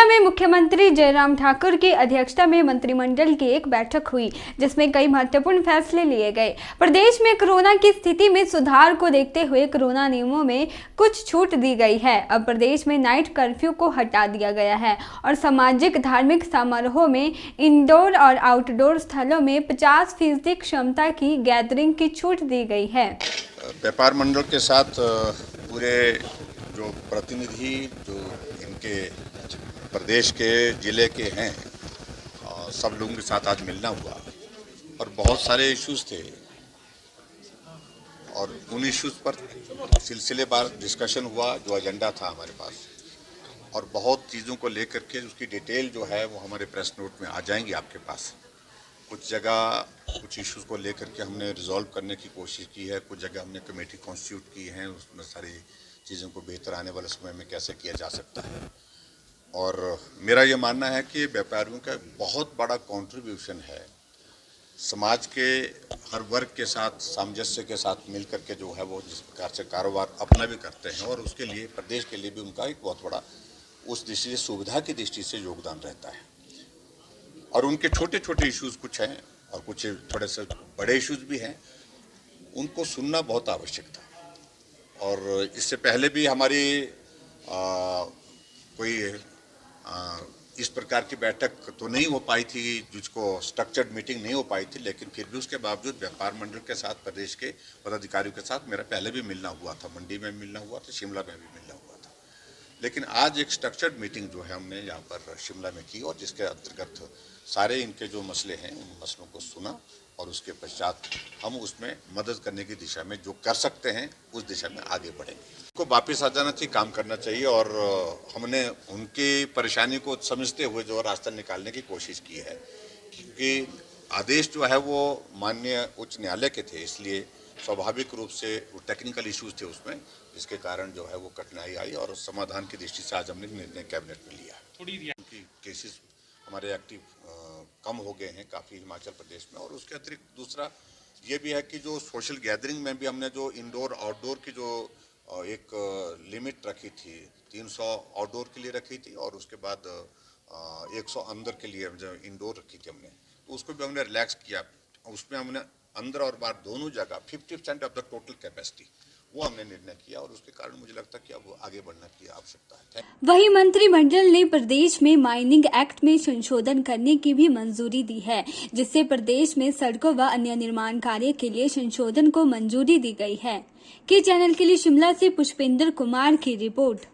शिमला में मुख्यमंत्री जयराम ठाकुर की अध्यक्षता में मंत्रिमंडल की एक बैठक हुई, जिसमें कई महत्वपूर्ण फैसले लिए गए। प्रदेश में कोरोना की स्थिति में सुधार को देखते हुए कोरोना नियमों में कुछ छूट दी गई है। अब प्रदेश में नाइट कर्फ्यू को हटा दिया गया है और सामाजिक धार्मिक समारोह में इंडोर और आउटडोर स्थलों में 50% क्षमता की गैदरिंग की छूट दी गई है। व्यापार मंडल के साथ पूरे जो प्रतिनिधि जो इनके प्रदेश के ज़िले के हैं सब लोगों के साथ आज मिलना हुआ और बहुत सारे इश्यूज थे और उन इश्यूज पर सिलसिलेवार डिस्कशन हुआ जो एजेंडा था हमारे पास, और बहुत चीज़ों को लेकर के उसकी डिटेल जो है वो हमारे प्रेस नोट में आ जाएंगी आपके पास। कुछ जगह कुछ इश्यूज को लेकर के हमने रिजॉल्व करने की कोशिश की है, कुछ जगह हमने कमेटी कॉन्स्टिट्यूट की है, उसमें सारी चीज़ों को बेहतर आने वाले समय में कैसे किया जा सकता है। और मेरा ये मानना है कि व्यापारियों का बहुत बड़ा कंट्रीब्यूशन है समाज के हर वर्ग के साथ सामंजस्य के साथ मिल करके जो है वो जिस प्रकार से कारोबार अपना भी करते हैं और उसके लिए प्रदेश के लिए भी उनका एक बहुत बड़ा उस दृष्टि से सुविधा की दृष्टि से योगदान रहता है। और उनके छोटे छोटे इश्यूज कुछ हैं और कुछ थोड़े से बड़े इश्यूज भी हैं, उनको सुनना बहुत आवश्यक था। और इससे पहले भी हमारी कोई इस प्रकार की बैठक तो नहीं हो पाई थी, जिसको स्ट्रक्चर्ड मीटिंग नहीं हो पाई थी, लेकिन फिर भी उसके बावजूद व्यापार मंडल के साथ प्रदेश के पदाधिकारियों के साथ मेरा पहले भी मिलना हुआ था, मंडी में मिलना हुआ था, शिमला में भी मिलना हुआ था। लेकिन आज एक स्ट्रक्चर्ड मीटिंग जो है हमने यहाँ पर शिमला में की और जिसके अंतर्गत सारे इनके जो मसले हैं उन मसलों को सुना और उसके पश्चात हम उसमें मदद करने की दिशा में जो कर सकते हैं उस दिशा में आगे बढ़ेंगे। उनको वापस आ जाना चाहिए, काम करना चाहिए और हमने उनकी परेशानी को समझते हुए जो रास्ता निकालने की कोशिश की है, क्योंकि आदेश जो है वो माननीय उच्च न्यायालय के थे, इसलिए स्वाभाविक रूप से वो टेक्निकल इश्यूज थे उसमें, जिसके कारण जो है वो कठिनाई आई और समाधान की दृष्टि से आज हमने निर्णय कैबिनेट में लिया। उनकी केसेस हमारे एक्टिव कम हो गए हैं काफ़ी हिमाचल प्रदेश में। और उसके अतिरिक्त दूसरा ये भी है कि जो सोशल गैदरिंग में भी हमने जो इंडोर आउटडोर की जो एक लिमिट रखी थी, 300 आउटडोर के लिए रखी थी और उसके बाद 100 अंदर के लिए जो इंडोर रखी थी हमने, तो उसको भी हमने रिलैक्स किया। उसमें हमने अंदर और बाहर दोनों जगह 50% ऑफ द टोटल कैपेसिटी वो हमने निर्णय किया और उसके कारण मुझे लगता है कि अब आगे बढ़ने की आवश्यकता है। वहीं मंत्रिमंडल ने प्रदेश में माइनिंग एक्ट में संशोधन करने की भी मंजूरी दी है, जिससे प्रदेश में सड़कों व अन्य निर्माण कार्य के लिए संशोधन को मंजूरी दी गई है। के चैनल के लिए शिमला से पुष्पेंद्र कुमार की रिपोर्ट।